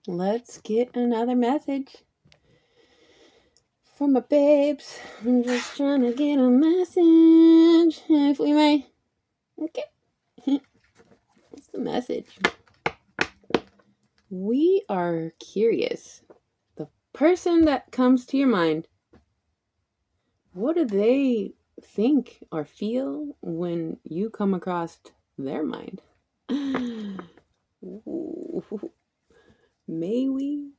Let's get another message from my babes. I'm just trying to get a message, if we may. Okay. What's the message? We are curious. The person that comes to your mind, what do they think or feel when you come across their mind? Ooh. May we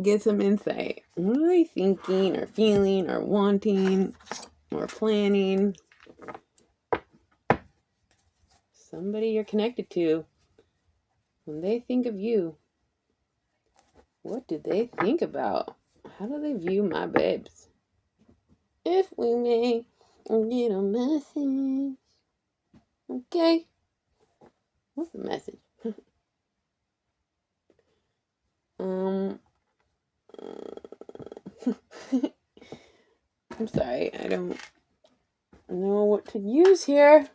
get some insight? What are they thinking or feeling or wanting or planning? Somebody you're connected to, when they think of you, what do they think about? How do they view my babes? If we may get a message. Okay. What's the message? I'm sorry, I don't know what to use here.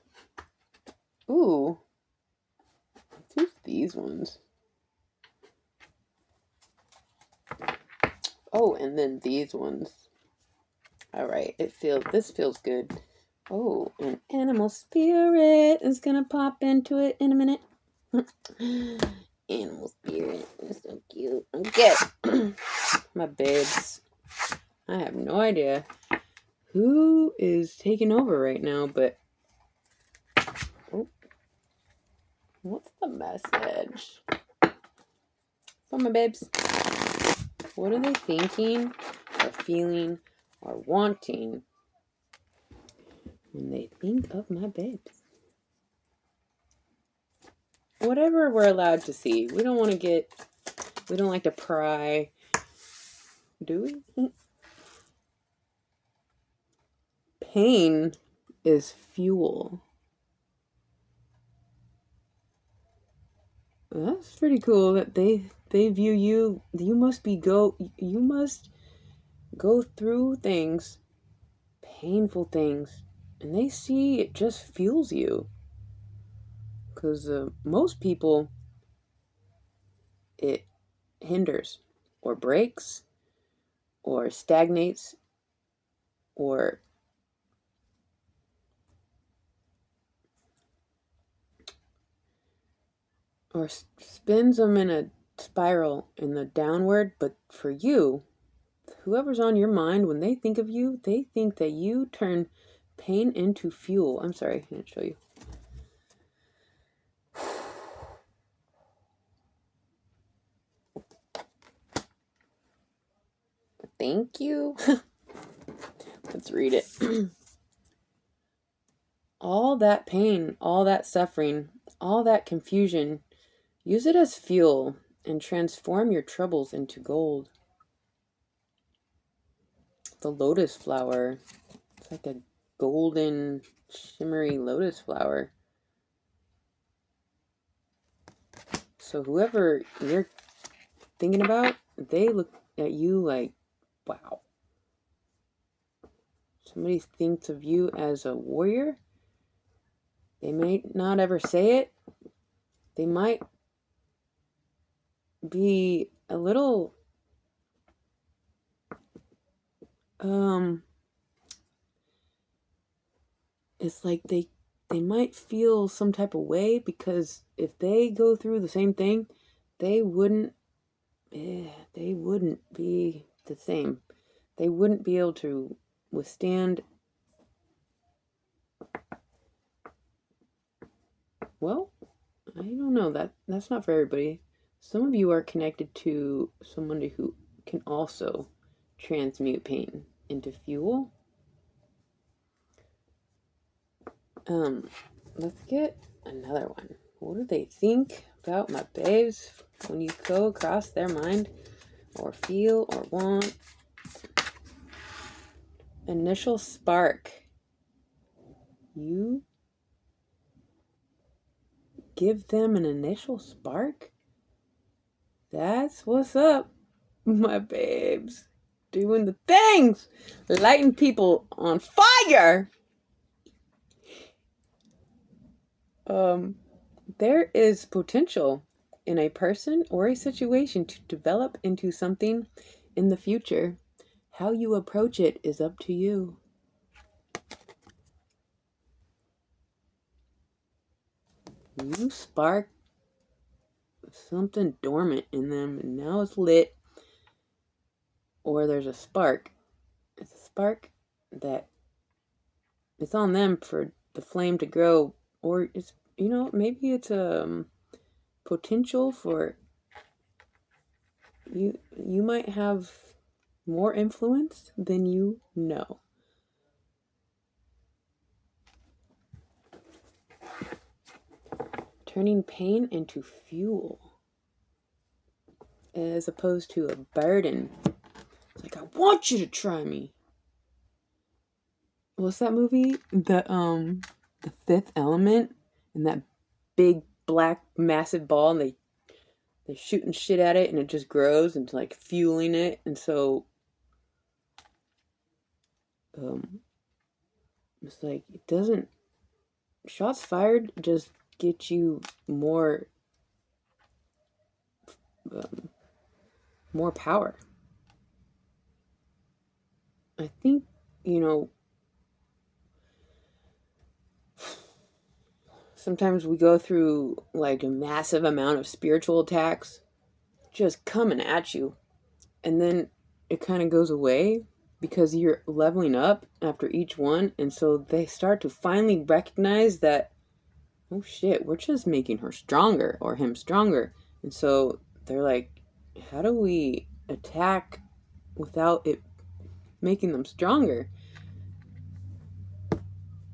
Ooh. Let's use these ones. Oh, and then these ones. Alright, this feels good. Oh, an animal spirit is gonna pop into it in a minute. Animal spirit. That's so cute. Okay. My babes. I have no idea who is taking over right now, but what's the message from my babes? What are they thinking or feeling or wanting when they think of my babes? Whatever we're allowed to see. We don't like to pry. Do we? Pain is fuel. That's pretty cool that they view you. You must go through things, painful things, and they see it just fuels you. Because most people, it hinders or breaks or stagnates or spins them in a spiral in the downward. But for you, whoever's on your mind, when they think of you, they think that you turn pain into fuel. I'm sorry, I can't show you. Thank you. Let's read it. All that pain, all that suffering, all that confusion, use it as fuel and transform your troubles into gold. The lotus flower. It's like a golden, shimmery lotus flower. So whoever you're thinking about, they look at you like, wow. Somebody thinks of you as a warrior. They may not ever say it. They might be a little it's like they might feel some type of way, because if they go through the same thing, they wouldn't be the same. They wouldn't be able to withstand. Well, I don't know. That's not for everybody. Some of you are connected to someone who can also transmute pain into fuel. Let's get another one. What do they think about my babes when you go across their mind or feel or want? Initial spark. You give them an initial spark? That's what's up, my babes. Doing the things, lighting people on fire. There is potential in a person or a situation to develop into something in the future. How you approach it is up to you. You spark something dormant in them and now it's lit, or there's a spark. It's a spark that it's on them for the flame to grow, or it's, maybe it's a potential for you might have more influence than you know. Turning pain into fuel as opposed to a burden. It's like, I want you to try me. What's that movie? The Fifth Element, and that big black massive ball, and they're shooting shit at it and it just grows and like fueling it. And so it's like, it doesn't, shots fired just get you more more power. I think, sometimes we go through like a massive amount of spiritual attacks just coming at you, and then it kind of goes away because you're leveling up after each one. And so they start to finally recognize that, oh shit, we're just making her stronger or him stronger. And so they're like, how do we attack without it making them stronger?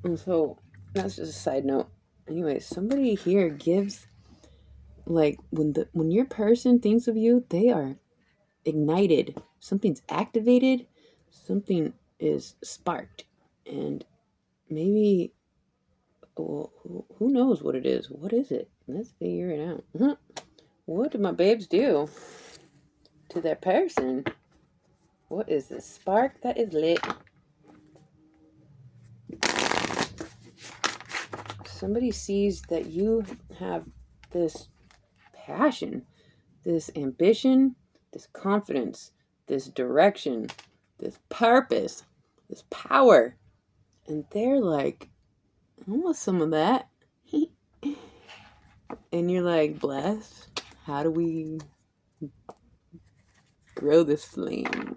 And so that's just a side note. Anyway, somebody here gives, like, when your person thinks of you, they are ignited. Something's activated, something is sparked, and maybe, well, who knows what it is? What is it? Let's figure it out. What do my babes do to their person? What is the spark that is lit? Somebody sees that you have this passion, this ambition, this confidence, this direction, this purpose, this power. And they're like, I want some of that. And you're like, blessed. How do we grow this flame?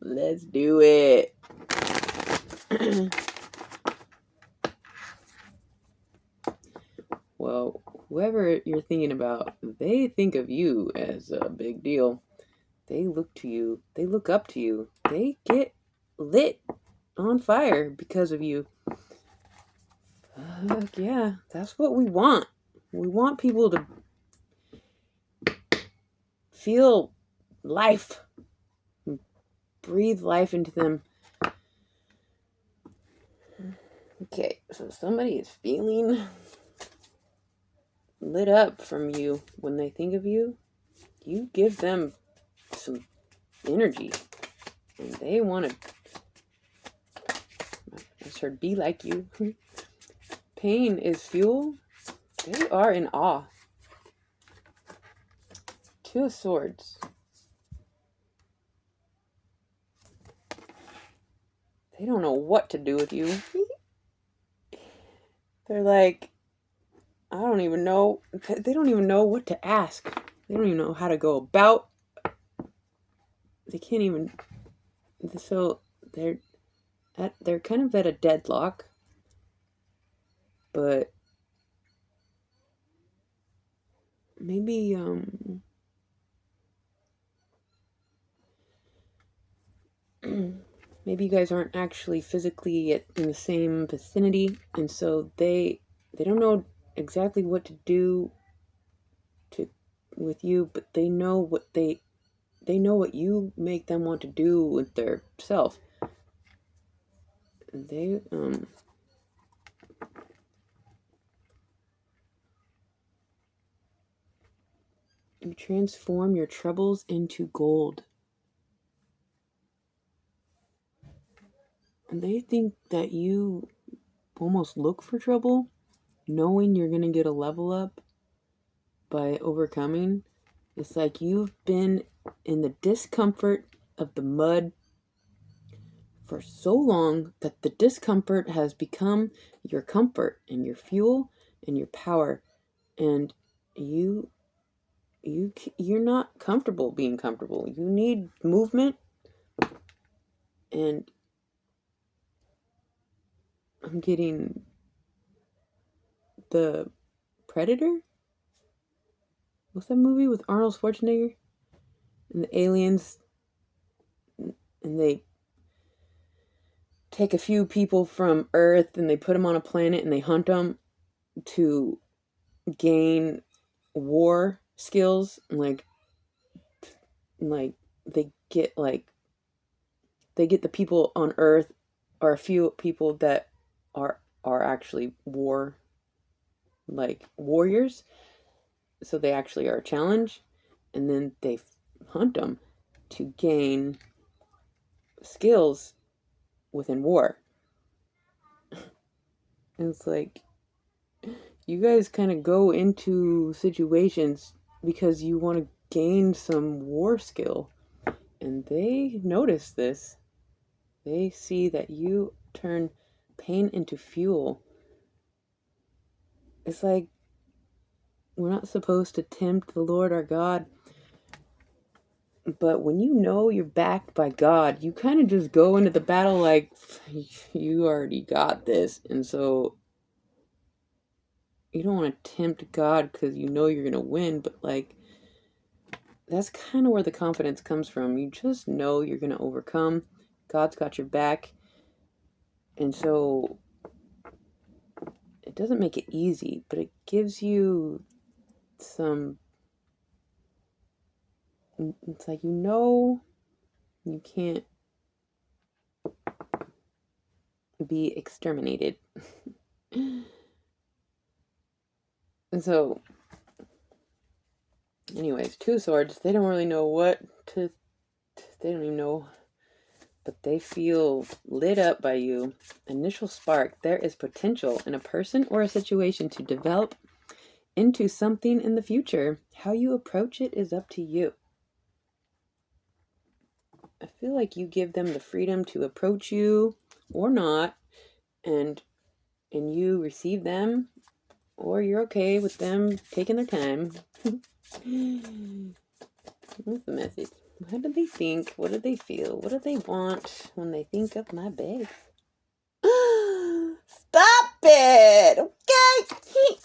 Let's do it. Well, whoever you're thinking about, they think of you as a big deal. They look to you. They look up to you. They get lit on fire because of you. Yeah, that's what we want. We want people to feel life, breathe life into them. Okay, so somebody is feeling lit up from you. When they think of you, you give them some energy, and they want to, I just heard, be like you. Pain is fuel. They are in awe. Two of Swords. They don't know what to do with you. They're like, I don't even know. They don't even know what to ask. They don't even know how to go about. They can't even. So they're kind of at a deadlock. But maybe maybe you guys aren't actually physically in the same vicinity, and so they don't know exactly what to do with you, but they know what you make them want to do with their self. They you transform your troubles into gold. And they think that you almost look for trouble, knowing you're going to get a level up. by overcoming. It's like you've been in the discomfort of the mud for so long that the discomfort has become your comfort and your fuel and your power, and you're not comfortable being comfortable. You need movement, and I'm getting the Predator. What's that movie with Arnold Schwarzenegger and the aliens, and they take a few people from Earth and they put them on a planet and they hunt them to gain war skills, like they get the people on Earth, or a few people that are actually warriors, so they actually are a challenge, and then they hunt them to gain skills within war. And it's like, you guys kind of go into situations because you want to gain some war skill, and they notice this. They see that you turn pain into fuel. It's like, we're not supposed to tempt the Lord our God, but when you know you're backed by God, you kind of just go into the battle like, you already got this. And so you don't want to tempt God because you know you're going to win, but like, that's kind of where the confidence comes from. You just know you're going to overcome. God's got your back. And so it doesn't make it easy, but it gives you some, it's like, you can't be exterminated. And so, anyways, two swords, they don't really know they don't even know, but they feel lit up by you. Initial spark, there is potential in a person or a situation to develop into something in the future. How you approach it is up to you. I feel like you give them the freedom to approach you or not, and you receive them, or you're okay with them taking their time. What's the message? How do they think? What do they feel? What do they want when they think of my babe? Stop it! Okay?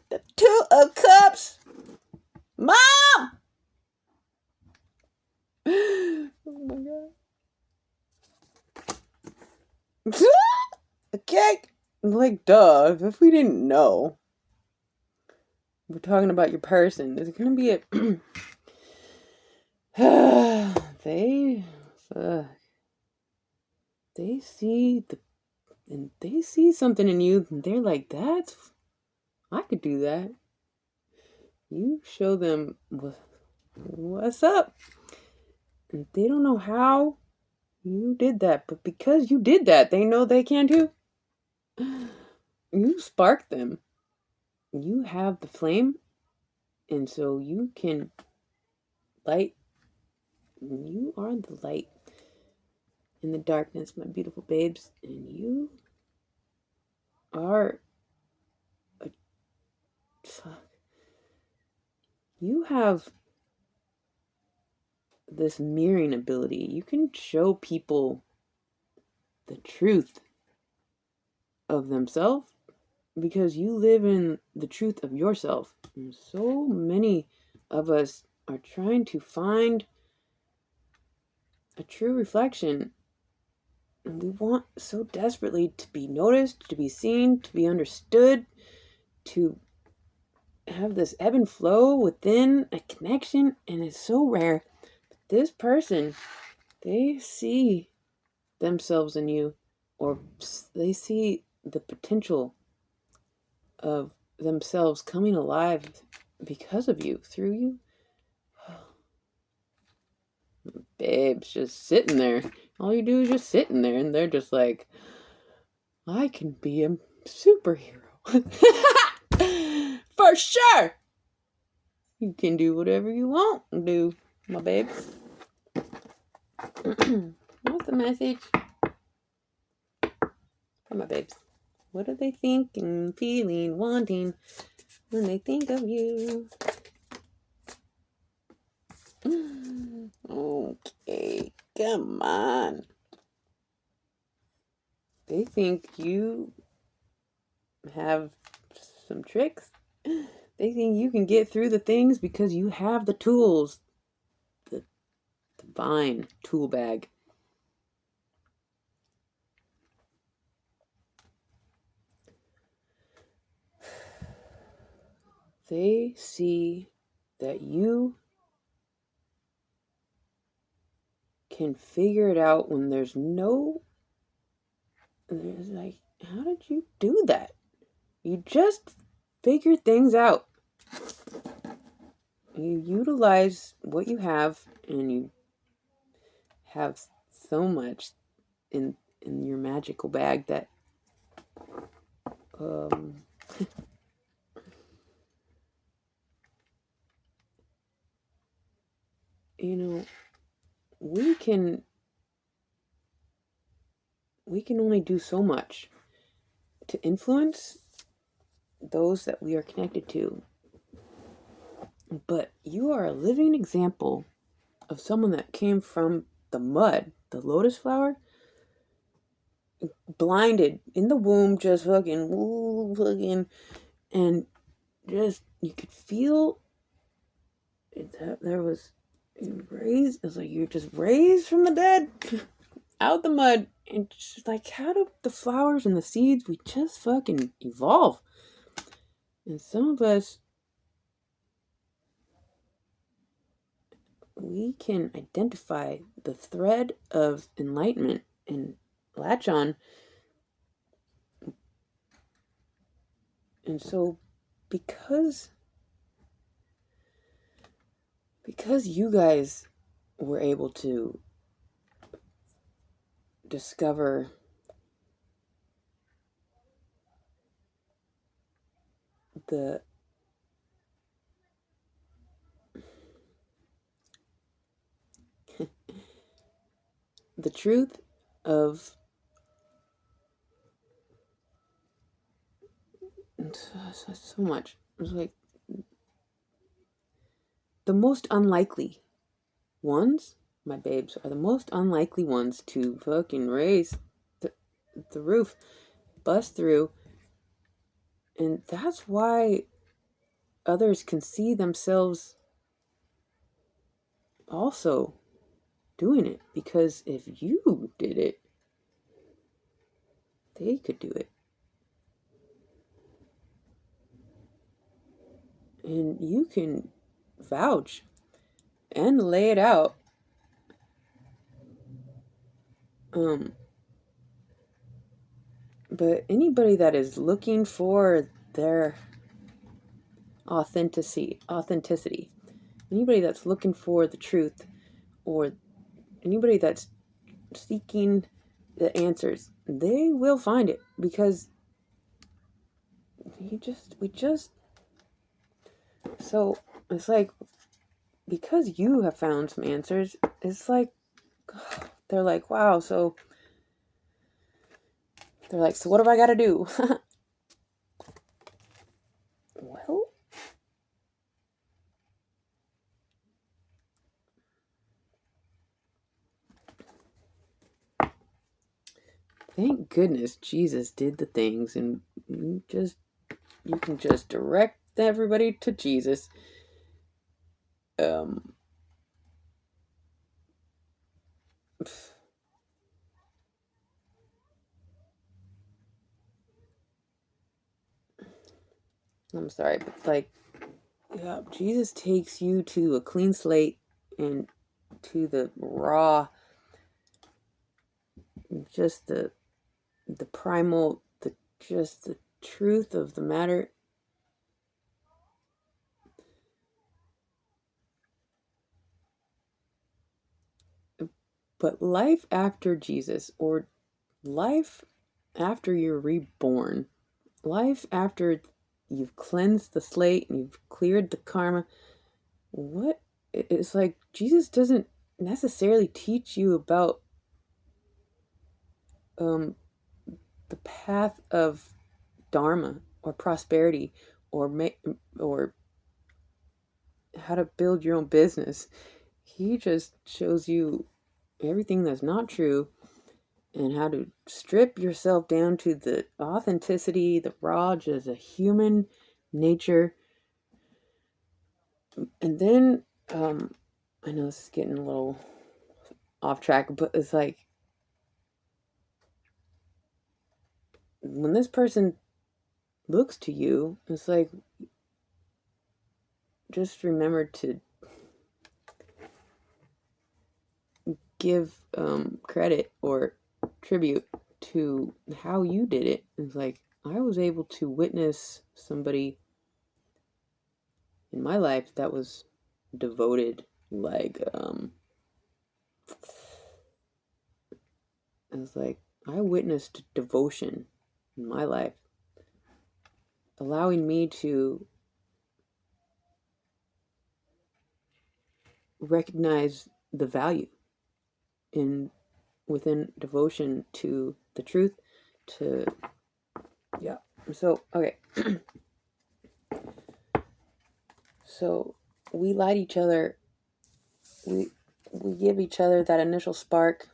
The Two of Cups. Mom! Oh my God. Okay? Like, duh. If we didn't know. We're talking about your person. There's gonna be a... They see something in you, and they're like, I could do that. You show them what's up, and they don't know how you did that, but because you did that, they know they can too. You spark them. You have the flame, and so you can light. You are the light in the darkness, my beautiful babes, and you are you have this mirroring ability. You can show people the truth of themselves because you live in the truth of yourself. And so many of us are trying to find a true reflection, and we want so desperately to be noticed, to be seen, to be understood, to have this ebb and flow within a connection, and it's so rare. But this person, they see themselves in you, or they see the potential of themselves coming alive because of you, through you. Babe's just sitting there. All you do is just sitting there, and they're just like, I can be a superhero. For sure. You can do whatever you want to do, my babes. What's the message? For my babes. What are they thinking, feeling, wanting when they think of you? Okay, come on. They think you have some tricks. They think you can get through the things because you have the tools. The divine tool bag. They see that you can figure it out when there's like, how did you do that? You just figure things out. You utilize what you have, and you have so much in your magical bag that you know, we can only do so much to influence those that we are connected to. But you are a living example of someone that came from the mud, the lotus flower, blinded in the womb, just fucking, and just, you could feel that there was raised. It's like you're just raised from the dead, out the mud, and just like, how do the flowers and the seeds, we just fucking evolve. And some of us, we can identify the thread of enlightenment and latch on. And so because you guys were able to discover the truth of so much. It was like the most unlikely ones, my babes, are the most unlikely ones to fucking raise the roof, bust through. And that's why others can see themselves also doing it, because if you did it, they could do it. And you can vouch and lay it out. But anybody that is looking for their authenticity, anybody that's looking for the truth, or anybody that's seeking the answers, they will find it, because we just, so it's like, because you have found some answers, it's like, they're like, wow, so what have I got to do? Well, thank goodness Jesus did the things, and you can just direct everybody to Jesus. I'm sorry, but like, yeah, Jesus takes you to a clean slate and to the raw, just the primal, just the truth of the matter. But life after Jesus, or life after you're reborn, life after you've cleansed the slate and you've cleared the karma, what? It's like Jesus doesn't necessarily teach you about um, the path of dharma or prosperity or how to build your own business. He just shows you everything that's not true and how to strip yourself down to the authenticity, the raw, just a human nature. And then, I know this is getting a little off track, but it's like when this person looks to you, it's like just remember to give credit or tribute to how you did it. It's like I was able to witness somebody in my life that was devoted, like it's like I witnessed devotion in my life, allowing me to recognize the value in within devotion to the truth, to yeah. So okay. So we light each other, we give each other that initial spark.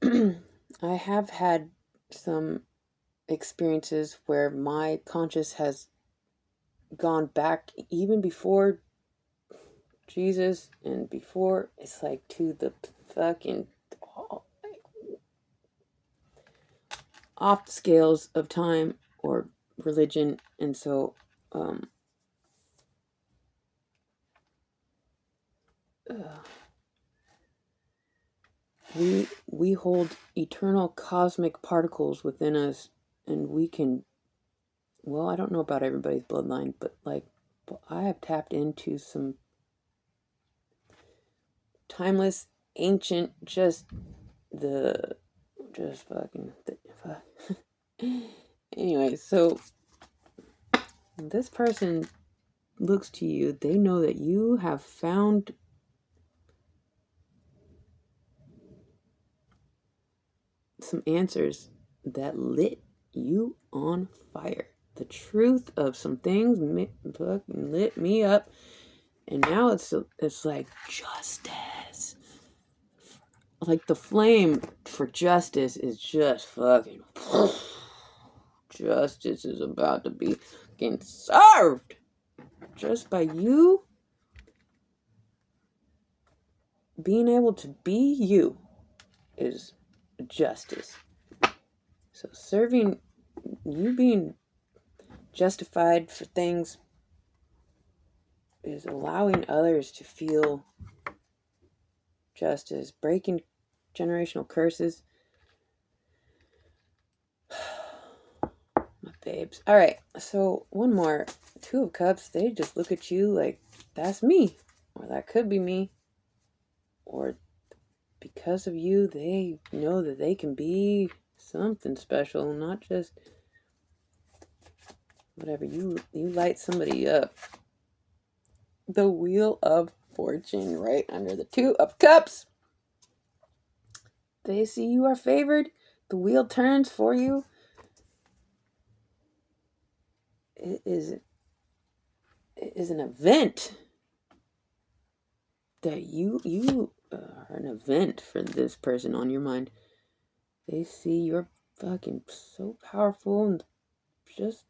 I have had some experiences where my conscious has gone back even before Jesus and before it's like to the fucking off scales of time or religion. And so we hold eternal cosmic particles within us, and we can, well, I don't know about everybody's bloodline, but like I have tapped into some timeless, ancient, just fucking fuck. Anyway, so this person looks to you, they know that you have found some answers that lit you on fire. The truth of some things fucking lit me up, and now it's like justice. Like the flame for justice is just fucking. Justice is about to be fucking served just by you being able to be you is justice. So serving, you being justified for things is allowing others to feel justice, breaking generational curses. My babes. All right, so one more. Two of Cups, they just look at you like, that's me, or that could be me, or because of you, they know that they can be something special, not just whatever. You light somebody up. The Wheel of Fortune right under the Two of Cups. They see you are favored. The wheel turns for you. It is an event that you are an event for this person on your mind. They see you're fucking so powerful and just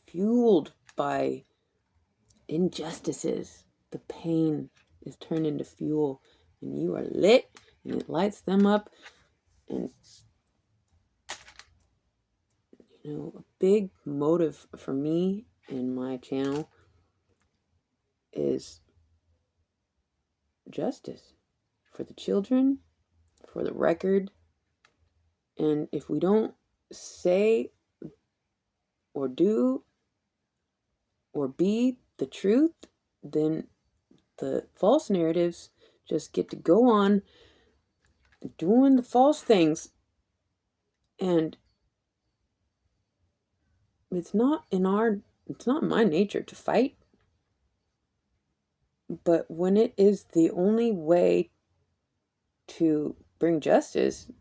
fueled by injustices. The pain is turned into fuel, and you are lit, and it lights them up. And you know, a big motive for me in my channel is justice for the children, for the record. And if we don't say or do or be the truth, then the false narratives just get to go on doing the false things. And it's not in my nature to fight. But when it is the only way to bring justice,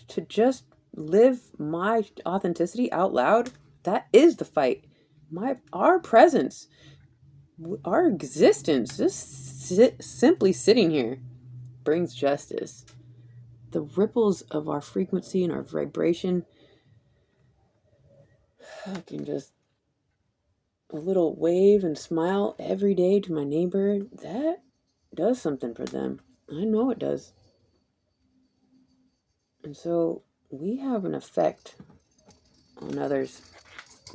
to just live my authenticity out loud, that is the fight. Our presence, our existence, just simply sitting here brings justice. The ripples of our frequency and our vibration, I can just a little wave and smile every day to my neighbor. That does something for them. I know it does. And so we have an effect on others.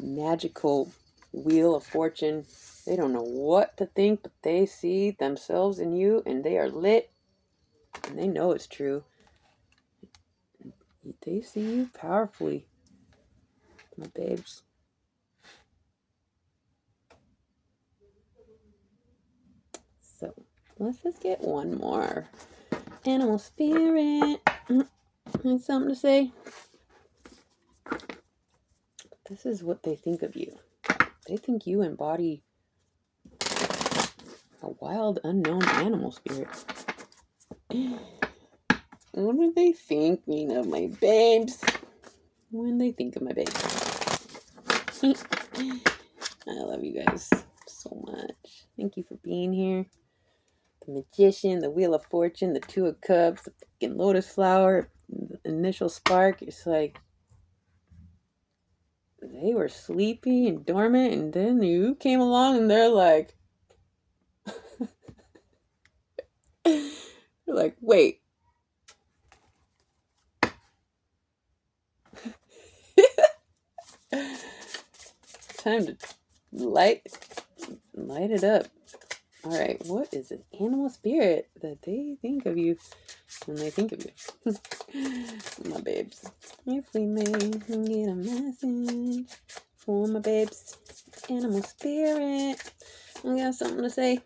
Magical wheel of fortune. They don't know what to think, but they see themselves in you and they are lit and they know it's true. They see you powerfully, my babes. So let's just get one more. Animal spirit. Has something to say? This is what they think of you. They think you embody a wild, unknown animal spirit. What are they thinking of my babes? When they think of my babes. I love you guys so much. Thank you for being here. The Magician, the Wheel of Fortune, the Two of Cups, the fucking Lotus Flower, the initial spark. It's like they were sleepy and dormant, and then you came along and they're like, they're like, wait. Time to light it up. All right, what is an animal spirit that they think of you when they think of you? My babes. If we may get a message for my babes, animal spirit. I got something to say.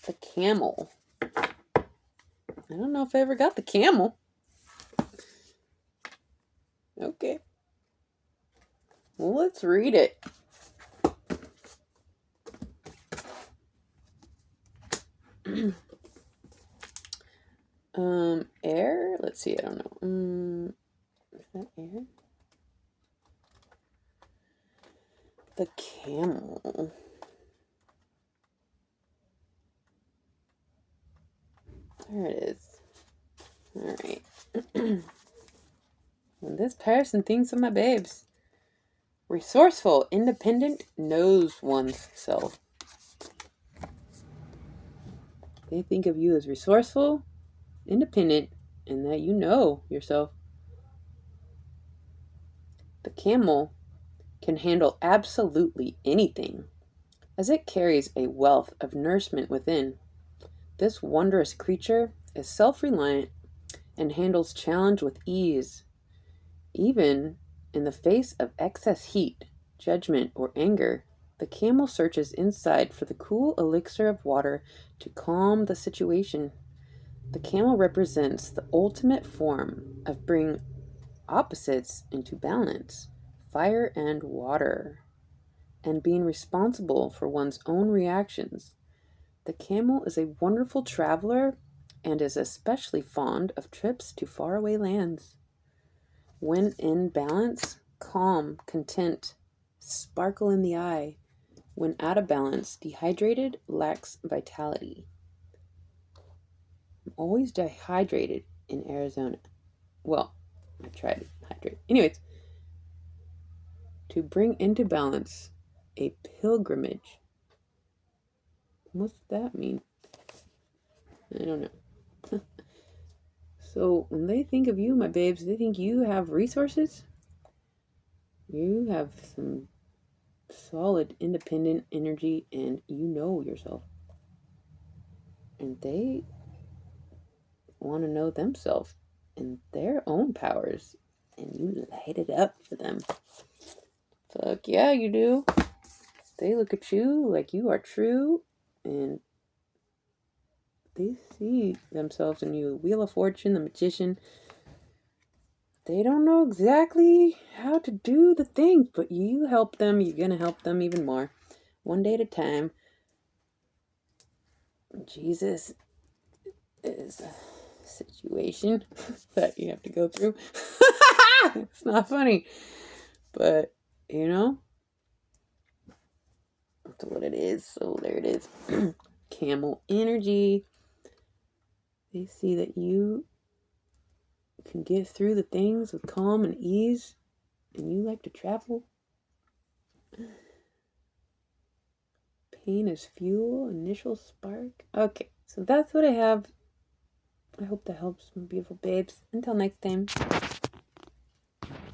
The camel. I don't know if I ever got the camel. Okay. Well, let's read it. Air? Let's see, I don't know. Is that air? The camel. There it is. Alright. When this person thinks of my babes. Resourceful, independent, knows one's self. They think of you as resourceful, independent, and that you know yourself. The camel can handle absolutely anything, as it carries a wealth of nourishment within. This wondrous creature is self-reliant and handles challenge with ease. Even in the face of excess heat, judgment, or anger, the camel searches inside for the cool elixir of water to calm the situation. The camel represents the ultimate form of bringing opposites into balance, fire and water, and being responsible for one's own reactions. The camel is a wonderful traveler and is especially fond of trips to faraway lands. When in balance, calm, content, sparkle in the eye. When out of balance, dehydrated, lacks vitality. I'm always dehydrated in Arizona. Well, I try to hydrate. Anyways, to bring into balance a pilgrimage. What's that mean? I don't know. So when they think of you, my babes, they think you have resources. You have some solid, independent energy, and you know yourself. And they want to know themselves and their own powers, and you light it up for them. Fuck yeah, you do. They look at you like you are true, and they see themselves in you. Wheel of Fortune, the Magician. They don't know exactly how to do the thing, but you help them. You're going to help them even more. One day at a time. Jesus is a situation that you have to go through. It's not funny, but you know, that's what it is. So there it is. Camel energy. They see that you can get through the things with calm and ease, and you like to travel. Pain is fuel, initial spark. Okay, so that's what I have. I hope that helps, my beautiful babes. Until next time.